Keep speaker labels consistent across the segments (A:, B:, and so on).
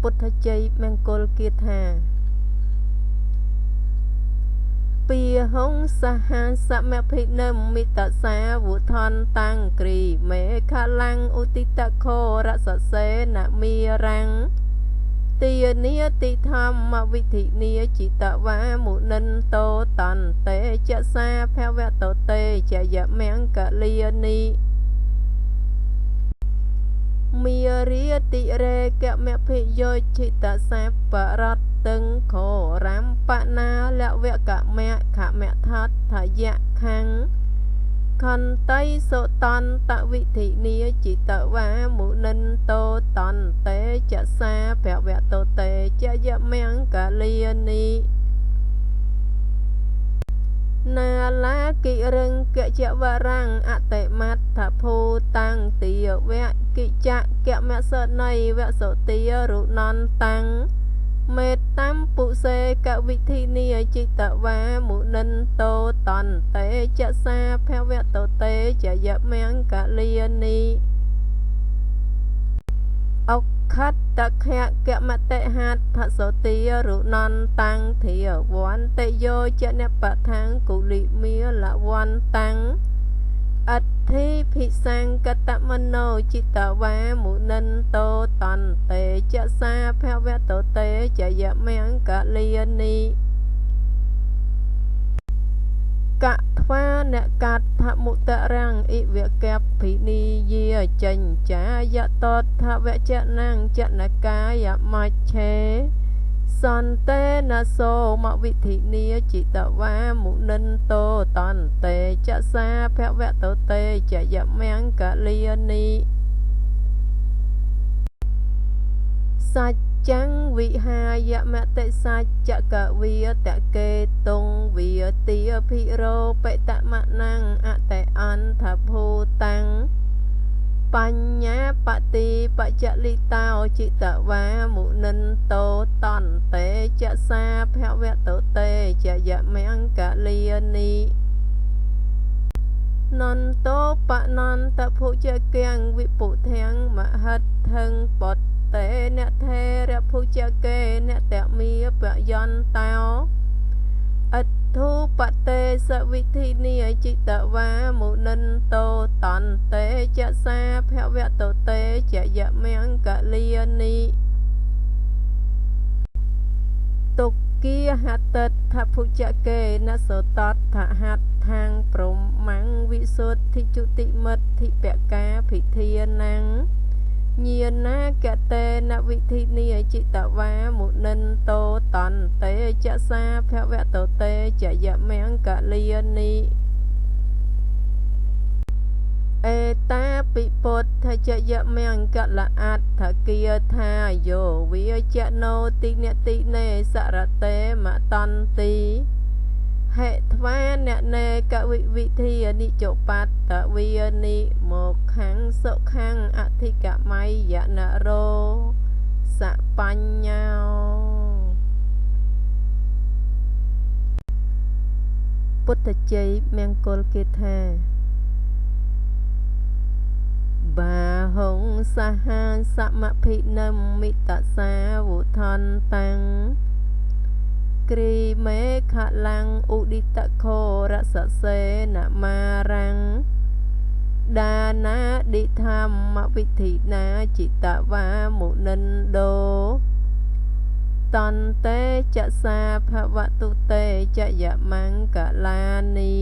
A: ពុទ្ធជ័យមង្គលគាថាពីហុងសហសមភិនិមិតសាវុថនតាំងគ្រីមេខលាំងឧទិតខោរសសេនមីរាំងទានាតិធម្មវិធិនាចិតវាមុនិនតោតន្តេចសាភវតតេចយមង្គលានីមីរិយតិរេកមភិយោជិតសាបរតទឹងខោរាមបណាលវកមៈខមថាថយៈខੰខន្តៃសុតន្តវិធិនាចិតវាមុនិនតោតន្តេចសាភវតតេចយមង្គលានីនាឡាគិរង្កចវរាំងអតិមត្ថភូតាំងទាវៈកិចកមសន័យវសុទារុណន្តាំងមេតតាមពុសេកវិធិនាចិតវាមុនិនតោតន្តេចសាភវតតេចយមង្គលានីអុខត្តខៈកមតិហត្ថសទារុណន្តាំងធាវន្តិយោចនបថាំងគុលិមាលវន្តាំងអធិភិសង្កតមโนចិតវាមុនិនតោតន្តេចសាភវតតេចយមង្គលានីកថ្វានកដ្ឋមុតរាំងអិវកេភិនីយាចិញ្ចាយតតវចនាងចនកាយមច្ឆេសន្តេនសោមវិធិនាចិតវាមុនិនតោតន្តេចសាភវតតេចយមង្គលានីសច្ចੰវិហាយមតិសច្ចកវិតកេតុងវិទាភិរោបតមនាំងអតេអន្តភូតាំងបញ្ញាបតិបច្ចលិតោចិតវាមុនិនតោតន្តេចសាភវតតេចយមង្គលានីនន្តោបនន្តភុជកៀងវិពុធាំងមហិដ្ឋឹងបតតេនថេរភុជកេនតមីបយន្តោអធុបតេសវិធិនាចិតវាមុនិនតោតន្តេចសាភវតតេចយមង្គលានីទុគិហតថភុជកេនសតតហដ្ឋាំងព្រមមੰវិសុទ្ធិជុតិមិទ្ធិបកាភិធានាងញាណាកតេនវិធិនាចិតវាមុនិនតោតន្តេចសាភវតតេចយមង្គលានីអេតាពិពុទ្ធចយមង្គលអដ្ឋគាថាយោវិជ្ជណោតិនតិនេសរតេមតន្តិហេថ្វាននេកវិធីនិចបតវិនិមកខាងសុខាងអធិកមយនរោសបញ្ញោពុទ្ធជ័យមង្គលគាថាបាហុងសហសមភិនិមិតសាវុថនតាំងគ្រីមេខលាំងឧឌិតខោរសសេនមារាំងដានាឌិធម្មវិធិនាចិតវាមុនិនតោតន្តេចសាភវតុតេចយមង្គលានី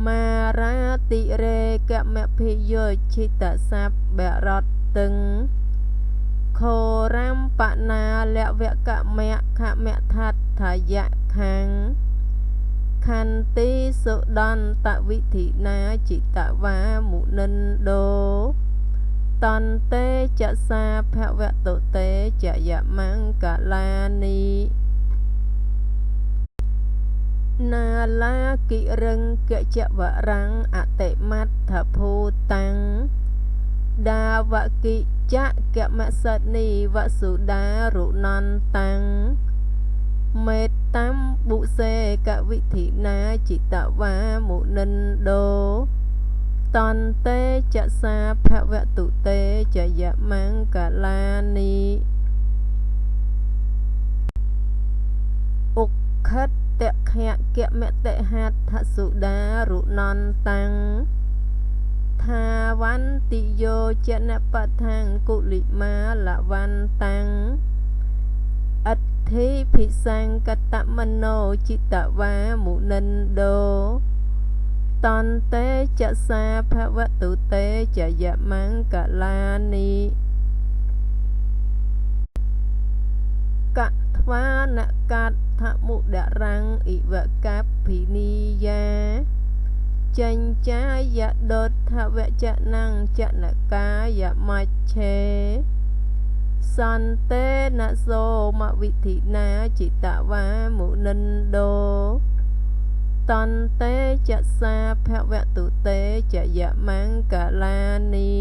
A: មារាតិរេកមភិយោជិតសាបរតទឹងខោរាមបណាលវកមៈខមថាថយៈខੰខន្តិសុដន្តវិធិនាចិតវាមុនិនតោតន្តេចសាភវតុតេចយមង្គលានីនាឡាគិរង្កចវរាំងអតិមត្ថភូតាំងដាវកិចកមសនីវសុដារុណន្តាំងមេតតាមបុសេកវិធិនាចិតវាមុនិនតោ តន្តេចសាភវតុតេចយមង្គលានិឧក្ខិតខៈគមតិហត្ថសុដារុណន្តាំងថាវន្តិយោចនបថាំគុលិមាលវន្តាំងអដ្ឋិភិសង្កតមโนចិត្តវាមុនិន្ដោតន្តេចសាភវតុតេចយមង្គលានិកថ្វានកដ្ឋមុដរាំងអិវកភិនីយាចិញ្ចាយដុដ្ឋវចនੰចនកាយមច្ឆេសន្តេនសោមវិធិណាចិត្តវាមុនិន្ដោតន្តេចសាភវតុតេចយមង្គលានិ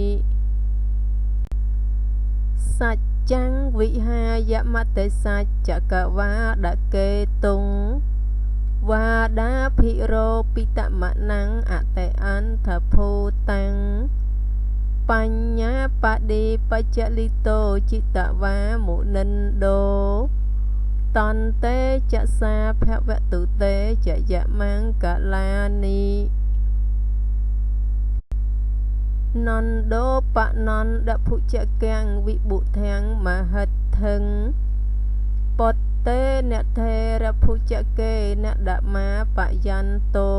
A: សច្ចੰវិហាយមតិសច្ចកវាដកេតុងវាដាភិរោពិតមណੰអតិអន្តភូតាំងបញ្ញាបដិបច្ចលិតោចិត្តវាមុនិន្ដោតន្តេចសាភវតុតេចយមង្គលានិនណ្ដោបនណ្ដភុជកាំងវិបុធាំងមហិទ្ធិងពតតេនថេរភុជកេនដមាបយន្តោ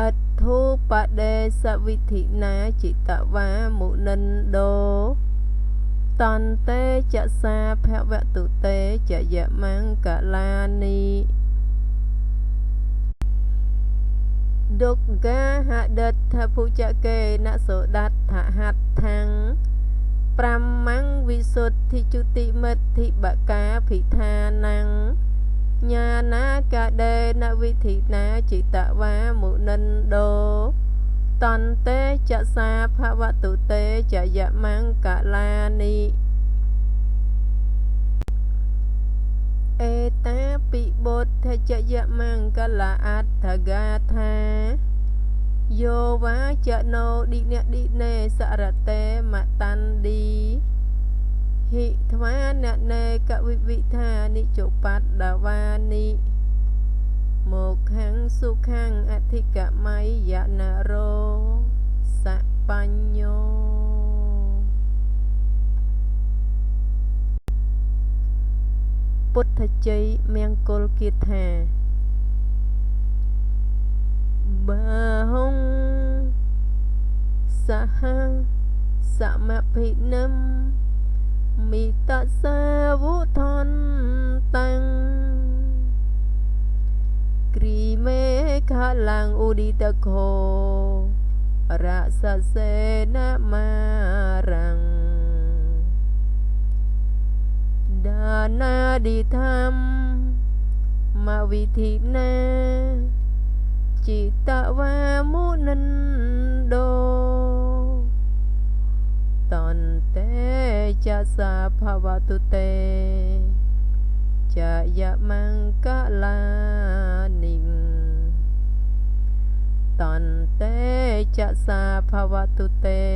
A: អធុបដេសវិធិណាចិត្តវាមុនិន្ដោតន្តេចសាភវតុតេចយមង្គលានិដុក្ខាហដដ្ឋភុជកេនសូដដ្ឋហដ្ឋังប្រមੰវិសុទ្ធិជុតិមិទ្ធិបកាភិថានੰញានាកដេនវិធិណាចិត្តវាមុនិន្ដោតន្តេចសាភវតុតេចយមង្គលានិអេតាពិបុទ្ធចយមង្គលអដ្ឋគាថាយោវាចណោឌិនឌិនេសរតេមតណ្ឌីហិថ្វាននេកវិវិថានិចុបត្តវានិមកខាងសុខាងអធិកមយនរោសបញ្ញោពុទ្ធជ័យមង្គលគាថាបាហុងសហសមភិនិមមិតសាវុថន្តੰគ្រីមេខាឡាំងឧឌិតខោរសសេនមារាំងដានាឌិធម្មមវិធិណាចិត្តវាមុនិន្ដោតន្តេចសាភវតុតេចយមង្គលានិតន្តេចសាភវតុតេ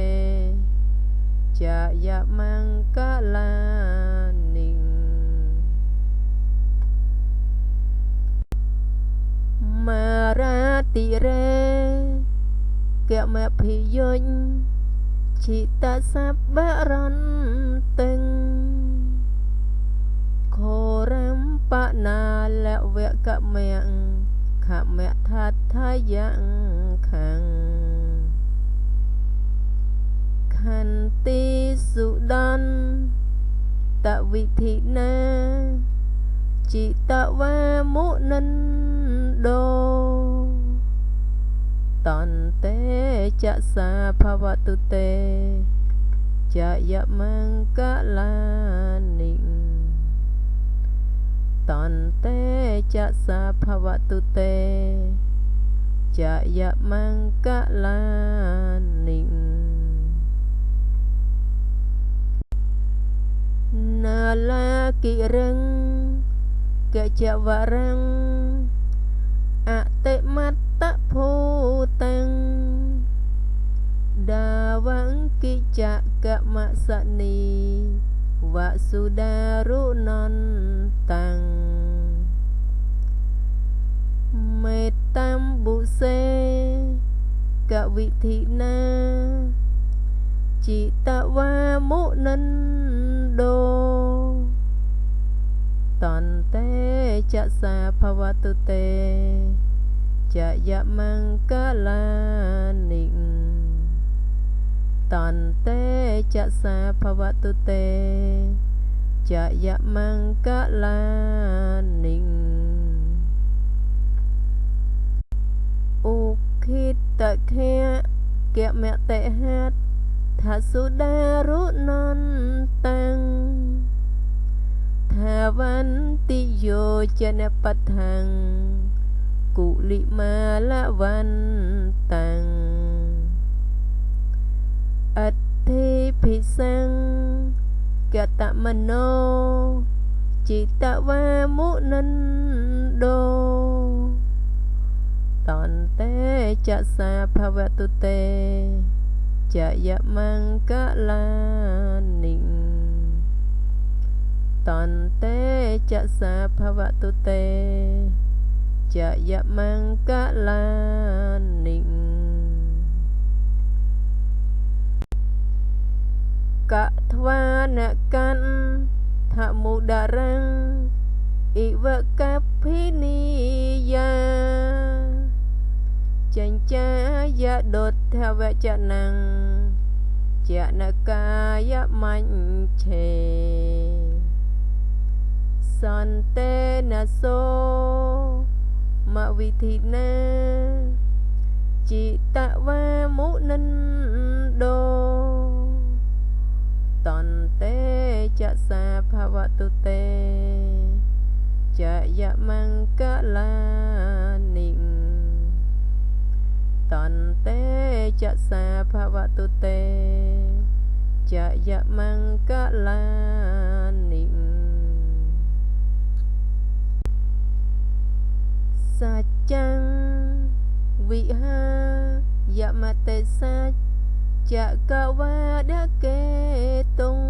A: ចយមង្គលានិមារាតិរេកមភិយុញចិត្តសបរន្តឹងខរំបណាលវកមៈខមៈថាថាយ៉ាងខាងខន្តិសុដន្តវិធិណាចិត្តវាមុនិន្ដោតន្តេចសាភវតុតេចយមង្គលានិតន្តេចសាភវតុតេចយមង្គលានិនាលាគិរੰកចវរੰអតិមត្តភូតੰ กิจักะมะสะนีวะสุดารุนันตังเมตตัมบุเสกะวิธินาจิตวามุนันโดตันเตจะสาภวตุเตจะยะมังกะลานิงตันเตจะสาภวตุเตจะยะมังกะลานิงอุคิตตะแค่แกะแมะเตหัดทัสสุดารุนันตังทาวันติโยจะนปัฏฐังกุลิมาละวันตังอัตถิภิสังกตมโนจิตวามุนันโดตอนเตจะสาภวตุเตจะยะมังกะลานิงตอนเตจะสาภวตุเตจะยะมังกะลานิงกะทวานะกันทะมุดารังอิวะกัปพินิยาจัญจายะโดดทวะจะนังจะนกายะมัญเชสันเตนะโสมะวิธินาจิตวามุนันโดตันเตจะสาภวตุเตจะยะมังกะลานิงตันเตจะสาภวตุเตจะยะมังกะลานิงสัจจังวิหายะมะเตสัจจะกะวาดะเกตุง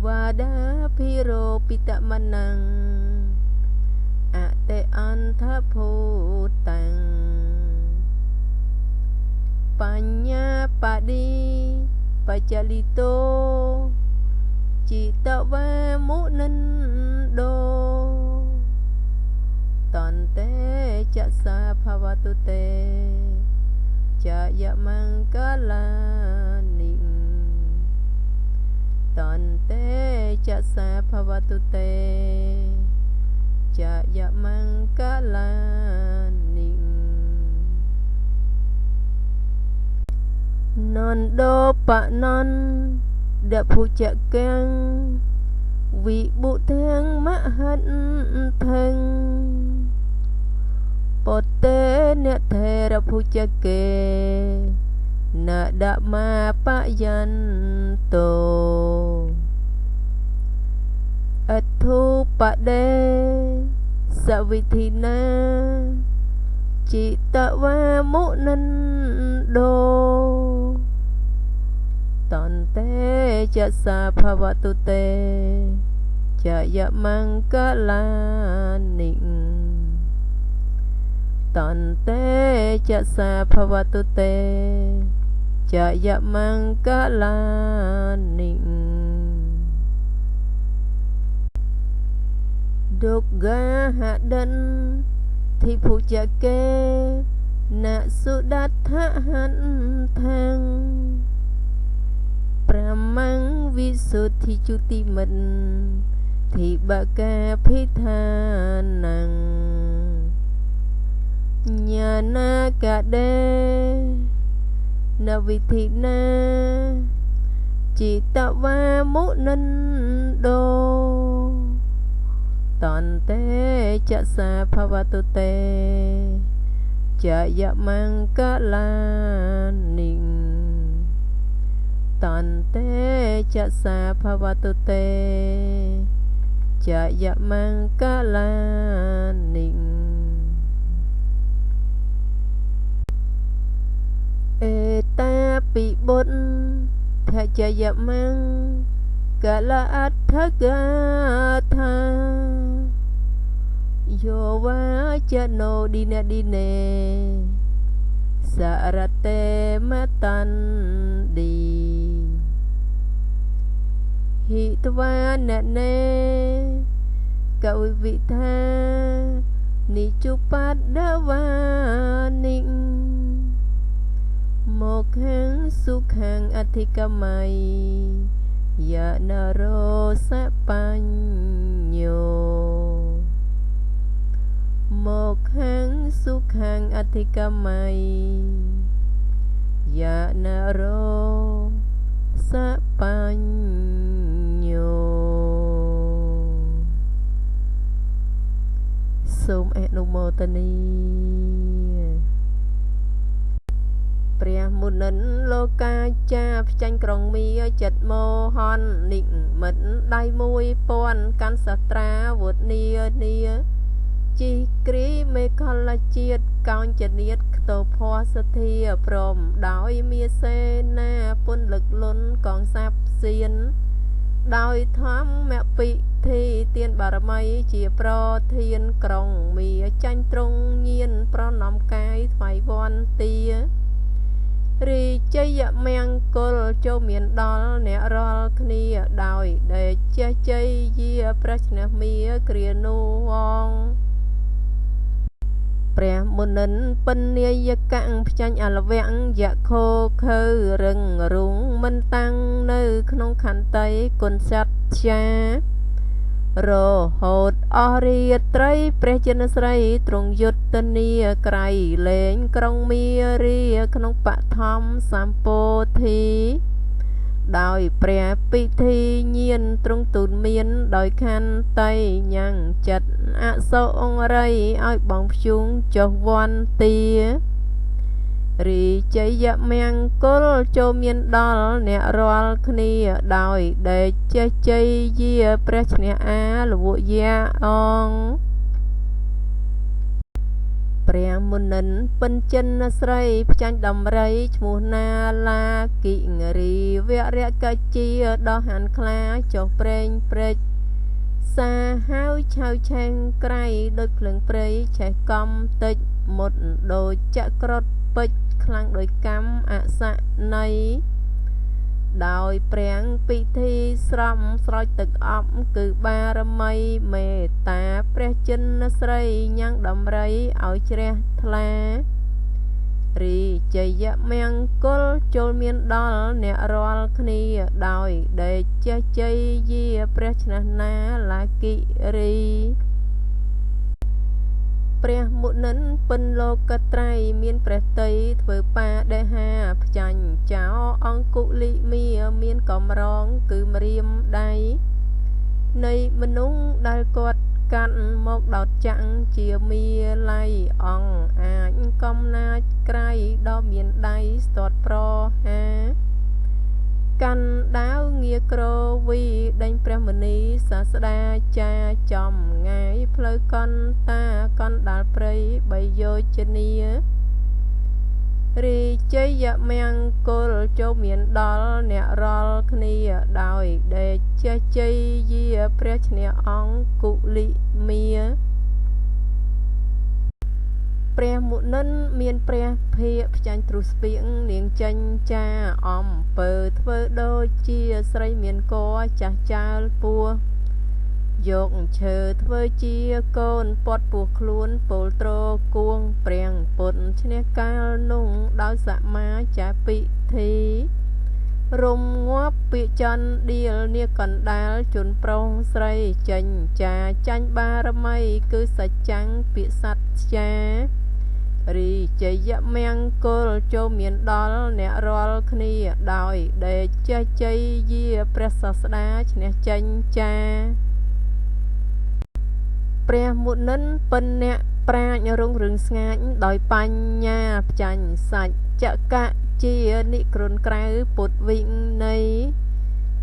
A: วาดาพิโรปิตะมนังอะเตอันทโพตังปัญญาปะดีปัจจลิโตจิตวามุนันโดตันเตจะสาภวตุเตจะยะมังกะลานิงตันเตจะสาภวตุเตจะยะมังกะลานิงนอนโดปะนอนเดผู้จะแกงวิบุเทงมะหันเทงปดเตเนเทระผู้จะเกนะดะมาปะยันโตอัตถุปะเดสวิธินาจิตวามุนันโดตันเตจะสาภวตุเตจะยะมังกะลานิงตันเตจะสาภวตุเตจะยะมังกะลานิงดุกกะหะดันทิผู้จะเกนะสุดัตถะหันทังประมังวิสุทธิจุติมันทิบะกะพิธานังญาณกะเดนวิธินาจิตวามุนันโดตันเตจะสาภวตุเตจะยะมังกะลานิงตันเตจะสาภวตุเตจะยะมังกะลานิงเอตา ពីបុត្រភជយមង្គកលអដ្ឋកថាយោវាចណោឌីនេសារតេមតន្ឌីហិតវាណនេកវិវិថានិជុបដវានិមកខាងសុខាងអធិកម័យយនរោសបញ្ញោមកខាងសុខាងអធិកម័យយនរោសបញ្ញោសូមអនុមោទនាព្រះមុនិនលោកាចាផ្ចាញ់ក្រុងមាចិត្តមោហននិមិត្តដៃមួយពាន់កាន់សត្រាវុធនាជីគ្រីមេខលជាតិកោញ្ចនាតខ្ទោភ័សធាព្រមដោយមាសេនាពុនលឹកលុនកងសាប់សៀនដោយធម្មពិធីទានបារមីជាប្រធានក្រុងមាចាញ់ទ្រង់ញៀនប្រណំកាយថ្វាយវន្តារីជយមង្គលចូលមានដល់អ្នករាល់គ្នាដោយដេកចេះជ័យយាប្រឆ្នះមាគ្រានូវងព្រះមុនិនបញ្ញាយកៈផ្ចាញ់អលវៈយខោខើរឹងរុងមិនតាំងនៅក្នុងខន្តីគុណសត្យារហូតអស់រាត្រីព្រះចិនស្រីទ្រង់យុទ្ធនាក្រៃលែងក្រុងមារាក្នុងបឋមសម្ពោធិដោយព្រះពិធីញៀនទ្រង់ទូលមានដោយខន្តីញ៉ាំងចិត្តអសូររីឲ្យបងភ្ជុងចុះវន្តារីជយមង្គលចូលមានដល់អ្នករាល់គ្នាដោយដេកចេះជ័យយាព្រះឈ្នះអាលវយាអងព្រះមុនិនពិនចិនស្រីផ្ចាញ់ដំរីឈ្មោះណាឡាគិរីវរកជាដោះហានខ្លាចុះប្រេងព្រេចសាហាវឆៅឆេងក្រៃដូចភ្លើងព្រៃឆេះកំតិចមុតដូចចក្រត់ពេជ្រខ្លាំងដោយកម្មអសន័យដោយប្រាំងពិធីស្រំស្រោចទឹកអប់គឺបារមីមេត្តាព្រះចិនស្រីញ៉ាំងដំរីឲ្យជ្រះថ្លារីជយមង្គលចូលមានដល់អ្នករាល់គ្នាដោយដេកចេះជ័យយាព្រះឈ្នះណាឡាគិរីព្រះមុនិនពិនលោកត្រៃមានព្រះតីធ្វើបាដេហាផ្ចាញ់ចោអង្គុលិមាមានកំរងគឺម្រាមដៃនៃមនុស្សដែលគាត់កាត់មកដោតចាក់ជាមាល័យអង្គអាចកំណាចក្រៃដ៏មានដៃស្ទាត់ប្រហាកាន់ដាវងារក្រវីដេញព្រះមុនីសាស្តាចាចំងាយផ្លូវកន្តាកណ្ដាលព្រៃបីយោជនីរីជយមង្គលចូលមានដល់អ្នករាល់គ្នាដោយដេកចេះជ័យយាព្រះឈ្នះអង្គុលិមាព្រះមុនិនមានព្រះភិក្ខផ្ចាញ់ទ្រុស្ពាងនាងចេញចាអំពើធ្វើដូចជាស្រីមានកចាស់ចាលពោះយកឈើធ្វើជាកូនពាត់ពោះខ្លួនពលត្រគួងព្រាំងពុតឈ្នះកាលនោះដោយសមាចាពិធីរំងាប់ពាក្យចន្ទដៀលនាកណ្ដាលជន់ប្រុសស្រីចេញចាចាញ់បារមីគឺសច្ចាំងពាក្យសត្យារីជយមង្គលចូលមានដល់អ្នករាល់គ្នាដោយដេកចេះជ័យយាព្រះសាស្តាឈ្នះចេញចាព្រះមុនិនពិនអ្នកប្រាជ្ញរុងរឿងស្ងាច់ដោយបញ្ញាផ្ចាញ់សច្ចកៈជានិក្រុនក្រៅពុទ្ធវិន័យ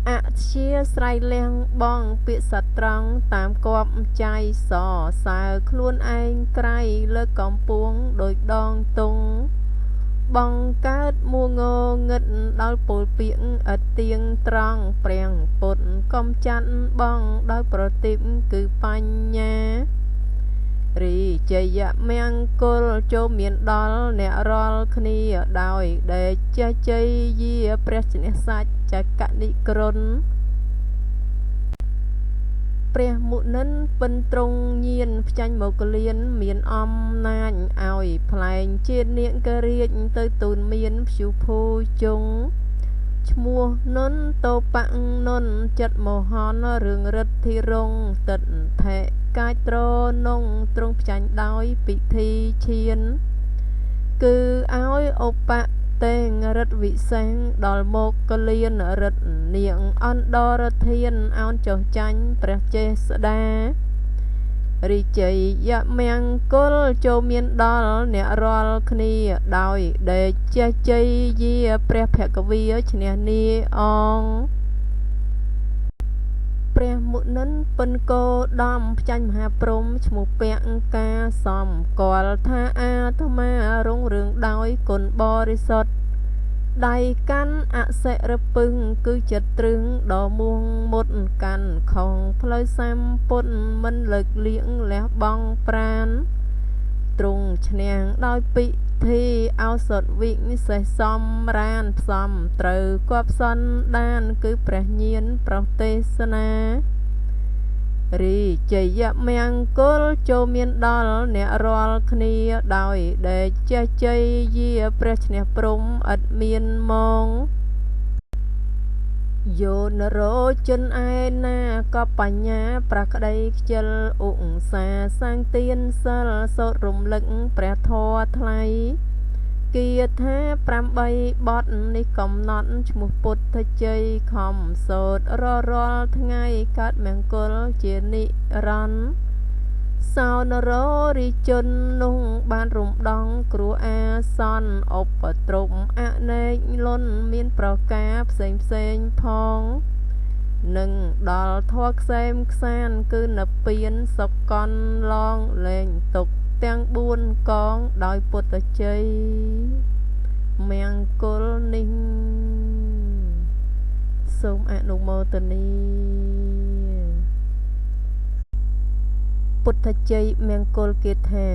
A: អធ្យាស្រ័យលះបងពាក្យសត្វត្រង់តាមគប់ចាយសសើខ្លួនឯងក្រៃលើកំពួងដោយដងទង បងកើតមួងងឹតដល់ពលពាកឥតទៀងត្រង់ព្រះពុទ្ធកុំចាត់បងដោយប្រទីបគឺបញ្ញារីជយមង្គលចូលមានដល់អ្នករាល់គ្នាដោយដេចជ័យយាព្រះឈ្នះសាច់ចកនិក្រុនព្រះមុនិនពិនត្រង់ញៀនផ្ចាញ់មកលៀនមានអំណាចឲ្យផ្លែងជាតិនាគរាជទៅទូនមានព្យុភូជុងឈ្មោះនុនតោបៈនុនចិត្តមោហនរឿងរិទ្ធិរងតិតថេកាចត្រនងទ្រង់ផ្ចាញ់ដោយពិធីឈានគឺឲ្យឧបតេងរិទ្ធវិសេងដល់មកកលៀនរិទ្ធនាងអន្តរធានអោនចុះចាញ់ព្រះចេស្តារីជ័យមង្គលចូលមានដល់អ្នករាល់គ្នាដោយដេចជ័យយាព្រះភគវីឈ្នះនាអងព្រះមុនិនពិនគោដំផ្ចាញ់មហាព្រំឈ្មោះពៈកាសំគាល់ថាអាត្មារុងរឿងដោយគុណបរិសុទ្ធដៃកាន់អសិរពឹងគឺចិត្តត្រឹងដ៏មួងមុតកាន់ខំផ្លូវសម្ពុតមិនលើកលៀងលះបង់ប្រានទ្រង់ឈ្នះដោយពិធីឱសថវិសេសសំរានផ្សំត្រូវគប់សន្តានគឺព្រះញាណប្រទេសនារីជយមង្គលចូលមានដល់អ្នករាល់គ្នាដោយដេចជ័យយាព្រះឈ្នះព្រំឥតមានម៉ងយោនរោចិនឯណាក៏បញ្ញាប្រក្តីខ្ជិលឧង្សាសាងទានសិលសូត្ររំលឹកព្រះធម៌ថ្លៃគាថា8បទនេះកំណត់ឈ្មោះពុទ្ធជ័យខំសូត្ររាល់ថ្ងៃកើតមង្គលជានិរន្តរ៍សោនរោរិជននោះបានរំដងគ្រោះអាសន្នឧបទ្រពអនេកលន់មានប្រការផ្សេងផងនឹងដល់ធម៌ខ្សែមខ្សានគឺនិព្វានសុខកន្លងលែងទុកទាំង4កងដោយពុទ្ធជ័យមង្គលនេះសូមអនុមោទនាពុទ្ធជ័យមង្គលគាថា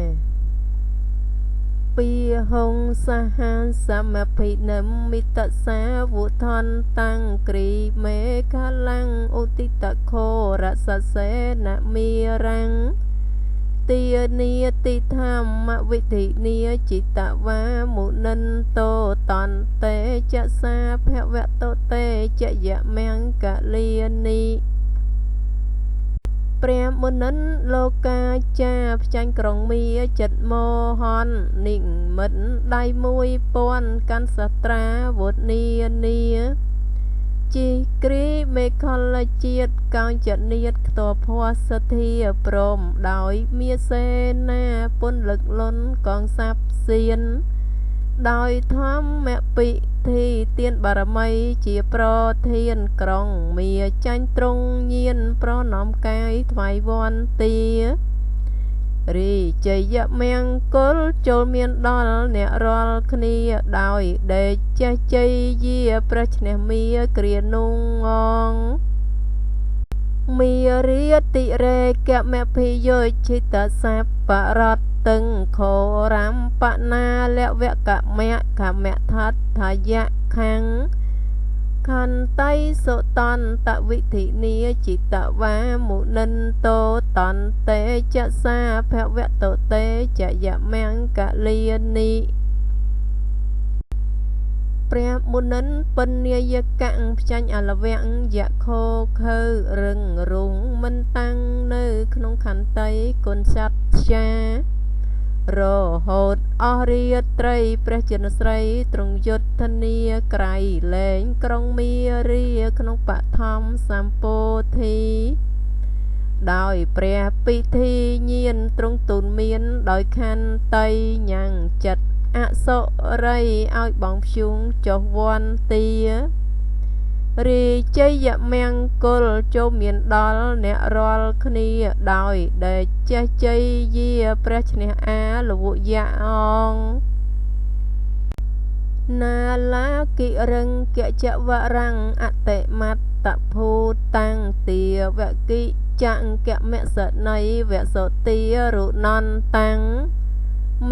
A: ពីហុងសហសមភិនិមិតសាវុថនតាំងគ្រីមេខាលាំងឧទិតខោរសសេនមីរាំងទានាតិធម្មវិធិនាចិតវាមុនិនតោតន្តេចសាភវតតេចយមង្គលានីព្រះមុនិនលោកាចាផ្ចាញ់ក្រុងមាចិត្តមោហននិមិត្តដៃ1000កាន់សត្រាវុធនានាជីគ្រីមេខលជាតិកោញ្ចនាតខ្ទភ័សធាព្រមដោយមាសេនាពុនលឹកលន់កងសាប់សៀនដោយធម្មពិធីទានបារមីជាប្រធានក្រុងមាចាញ់ត្រង់ញៀនប្រណំកាយថ្វាយវន្តារីជយមង្គលចូលមានដល់អ្នករាល់គ្នាដោយដេចជ័យយាព្រះឈ្នះមាគ្រានុងងមារាតិរេកមភិយោជិតសាបរតតឹងខោរំបណាលវកមៈខមៈថដ្ឋយៈខាងខន្តៃសុតន្តវិធិនាចិតវាមុនិនតោតន្តេចសាភវតតេចយមង្គលានីព្រះមុនិនពិននាយកៈផ្ចាញ់អលវៈយៈខោខើរឹងរុងមិនតាំងនៅក្នុងខន្តីគុណសត្យារហូតអស់រាត្រីព្រះចិនស្រីទ្រង់យុទ្ធនាក្រៃលែងក្រុងមារាក្នុងបឋមសម្ពោធិដោយព្រះពិធីញៀនទ្រង់ទូនមានដោយខន្តីញ៉ាំងចិត្តអសុរីឲ្យបងព្យុងចុះវន្តារីជយមង្គលចូលមានដល់អ្នករាល់គ្នាដោយដេចជ័យយាព្រះឈ្នះអាលវយៈអង ណាឡាគិរឹងកចវរាំងអតិមត្តភូតាំងទាវគិចង្គមសនៃវសុទារុណន្តាំង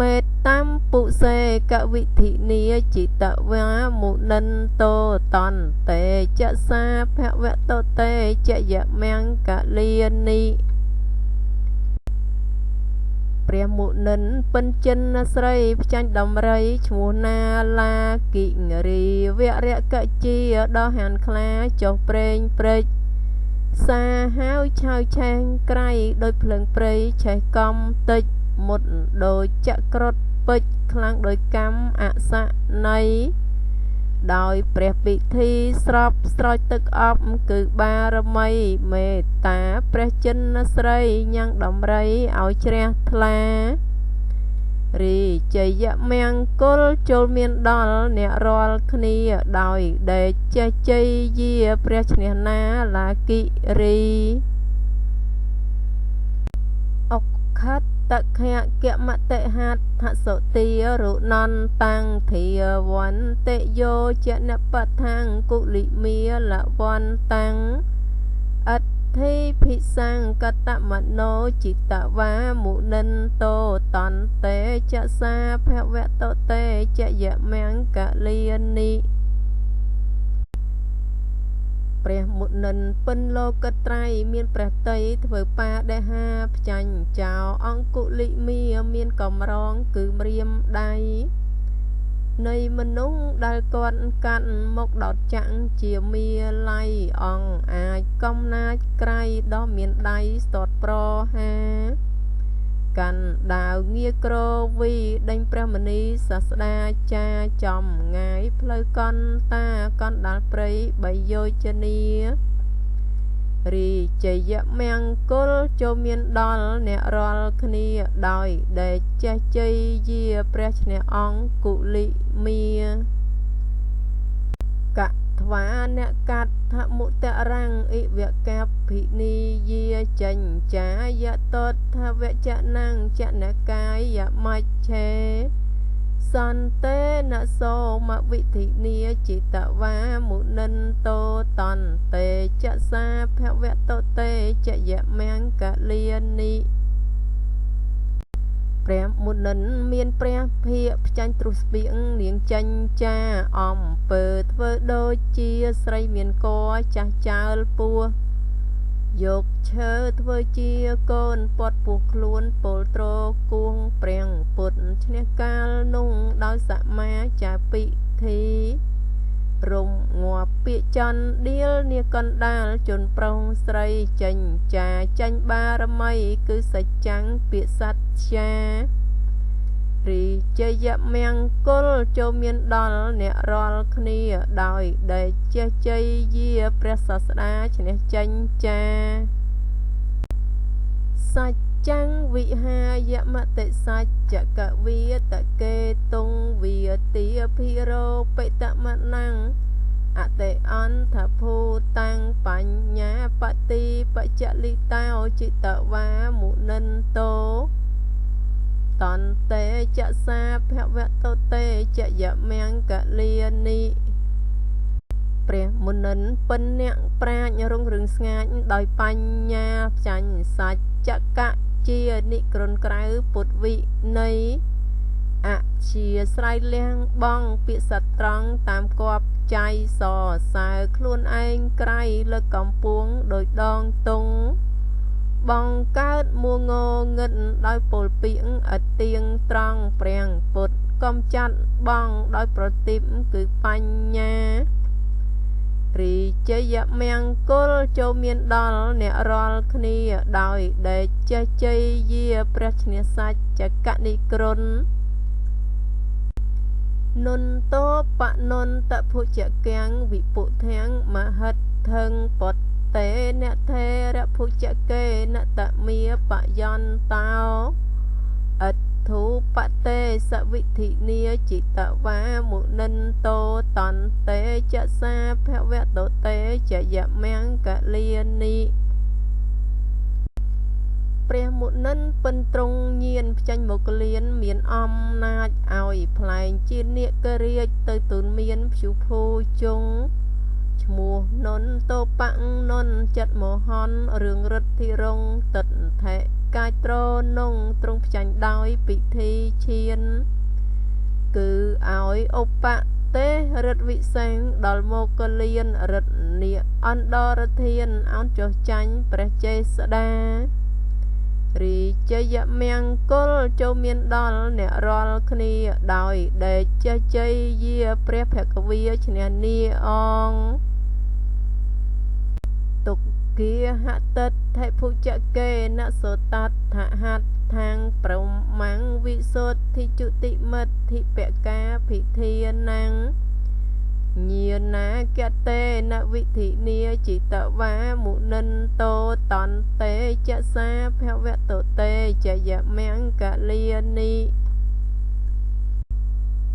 A: មេតតាមពុសេកវិធិនីចិតវាមុនិនតោតន្តេចសាភវតតេចយមង្គលានិព្រះមុនិនពិនចិនស្រីផ្ចាញ់ដំរីឈ្មោះណាឡាគិរីវរកជាដោះហានខ្លាចុះប្រេងព្រេចសាហាវឆៅឆេងក្រៃដោយភ្លើងព្រៃឆេះកំតិចមុតដូចចក្រត់ពេជ្រខ្លាំងដោយកម្មអសន័យដោយព្រះពិធីស្រប់ស្រោចទឹកអប់គឺបារមីមេត្តាព្រះចិនស្រីញ៉ាំងដំរីឲ្យជ្រះថ្លារីជយមង្គលចូលមានដល់អ្នករាល់គ្នាដោយដេកចេះជ័យយាព្រះឈ្នះណាឡាគិរីអុក្ខតខគមតិហត្ថសុទារុណន្តាំងធាវន្តិយោចនបថាំងគុលិមាលវន្តាំងអដ្ឋិភិសង្កតមโนចិតវាមុនិនតោតន្តេចសាភវតតេចយមង្គលានិព្រះមុនិនពិនលោកត្រៃមានព្រះតីធ្វើបាដេហាផ្ចាញ់ចោលអង្គុលិមាមានកំរងគឺម្រាមដៃនៃមនុស្សដែលគាត់កាត់មកដោតចាក់ជាមាល័យអង្គអាចកំណាចក្រៃដ៏មានដៃស្ទាត់ប្រហាកាន់ដាវងារក្រវីដេញព្រះមនីសាស្តាចាចំងាយផ្លូវកន្តាកណ្ដាលព្រៃបីយោជនីរីជយមង្គលចូលមានដល់អ្នករាល់គ្នាដោយដេកចេះជ័យយាព្រះឈ្នះអង្គុលិមាកថ្វាអ្នកកាត់ថមុតរាំងអិវកាភិនីយាចេញចាយតតវចនាងចនកាយមច្ឆេសន្តេនសោមវិធិនីចិតវាមុនិនតោតន្តេចសាភវតតេចយមង្គលានិព្រះមុនិនមានព្រះភិក្ខផ្ចាញ់ទ្រុស្បៀងនាងចេញចាអំពើធ្វើដូចជាស្រីមានកចាស់ចើលពោះយកឈើធ្វើជាកូនពត់ពោះខ្លួនពលត្រគួងព្រាំងពុតឈ្នះកាលនោះដោយសមាចាពិធីរំងាប់ពាក្យចន្ទដៀលនាកណ្ដាលជន់ប្រុសស្រីចេញចាចាញ់បារមីគឺសច្ចាំងពាក្យសច្ចារីជយមង្គលចូលមានដល់អ្នករាល់គ្នាដោយដេកចេះជ័យយាព្រះសាស្តាឈ្នះចេញចាសច្ចាំងវិហាយមតិសច្ចកវិតកេតុងវិទាភិរោបិតមណាំងអតិអន្តភូតាំងបញ្ញាបតិបច្ចលិតោចិតវាមុនិនតោតន្តេចសាភវតតេចយមង្គលានិព្រះមុនិនពិនអ្នកប្រាជ្ញរុងរឿងស្ងាច់ដោយបញ្ញាផ្ចាញ់សច្ចកៈជានិក្រនក្រៅពុទ្ធវិន័យអជាស្រ័យលះបង់ពាក្យសត្វត្រង់តាមគប់ចៃសសើខ្លួនឯងក្រៃលើកកំពួងដោយដងតុងបងកើតមួងងឹតដោយពលពីងអទៀងត្រង់ព្រាំងពុតកំចាត់បងដោយប្រទីបគឺបញ្ញារីជយមង្គលចូលមានដល់អ្នករាល់គ្នាដោយដេកចេះជ័យយាព្រះឈ្នះសច្ចកនិក្រននុនតោបនុនតភុជកាំងវិពុធាំងមហិតថឹងពតតេនថេរភុជកេនតមាបយន្តោអធុបតេសវិធិនីចិតវាមុនិនតោតន្តេចសាភវតតេចយមង្គលានិព្រះមុ និនពិនត្រង់ញៀនផ្ចាញ់មកលៀនមានអំណាចឲ្យផ្លែងជានាគរាជទៅទូនមានព្យុភូជងឈ្មោះននតោបាំងននចិត្តមហនរឿងរិទ្ធិរងទិដ្ឋថេកាចត្រនងទ្រង់ផ្ចាញ់ដោយពិធីឈានគឺឲ្យឧបទេរិទ្ធវិសេងដល់មកលៀនរិទ្ធនាអន្តរធានអោនចុះចាញ់ព្រះចេស្តារីជយមង្គលចូលមានដល់អ្នករាល់គ្នាដោយដេកជ័យយាព្រះភគវាឈ្នះនីអងទុគាហតថេភុជកេណសោតដ្ឋហតខាងប្រមាំងវិសុទ្ធិជុតិមិទ្ធិបកាភិធានាងញាណាកតេនវិធិនីចិតវាមុនិនតោតន្តេចសាភវតតេចយមង្គលានី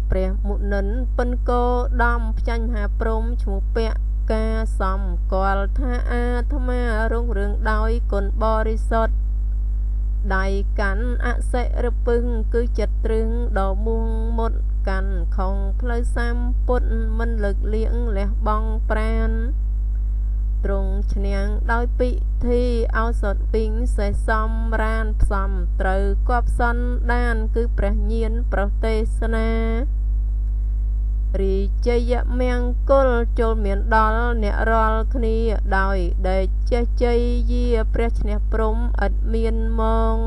A: ព្រះមុនិនពិនកោដំផ្ចាញ់មហាព្រំឈ្មោះពៈកាសំគាល់ថាអាត្មារុងរឿងដោយគុណបរិសុទ្ធដៃកាន់អសិរពឹងគឺចិត្តត្រឹងដ៏មួងមុតកាន់ខំផ្លូវសម្ពុតមិនលើកលៀងលះបង់ប្រានទ្រង់ឈ្នះដោយពិធីឱសថវិញសេះសំរានផ្សំត្រូវគប់សន្តានគឺព្រះញាណប្រទេសនារីជយមង្គលចូលមានដល់អ្នករាល់គ្នាដោយដេកជ័យយាព្រះឈ្នះព្រំឥតមានមក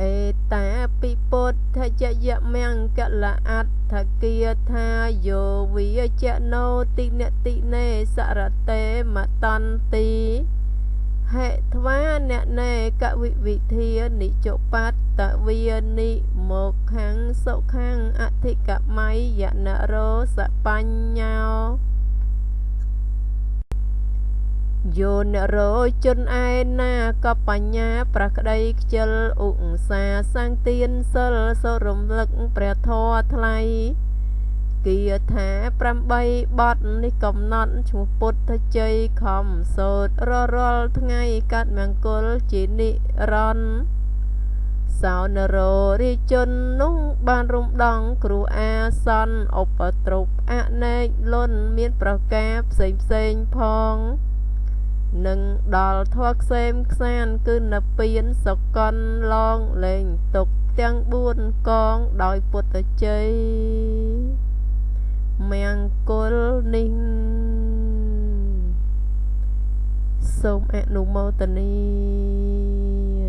A: អេតាពិពុទ្ធជយមង្គលអដ្ឋគាថាយោវិជណោតិនតិនេសរតេមតន្ទីហេធ្វាអ្នកណេកវិវិធានិចុបតវានិមកខាងសុខាងអធិកម័យយនរោសបញ្ញោយោនរោជនឯណាក៏បញ្ញាប្រក្តីខ្ជិលឧស្សាសាំងទានសិលសរំលឹកព្រះធម៌ថ្លៃគាថា8បទនេះកំណត់ឈ្មោះពុទ្ធជ័យខំសូត្ររាល់ថ្ងៃកាត់មង្គលជានិរន្តរ៍សោនរោរាជននោះបានរំដងគ្រូអាសន្នឧបទ្រពអនេកលន់មានប្រការផ្សេងផងនឹងដល់ធម៌ខ្សែមខ្សានគឺនៅពៀនសកលឡងលែងទុកទាំង4កងដោយពុទ្ធជ័យមង្គលនេះសូមអនុមោទនា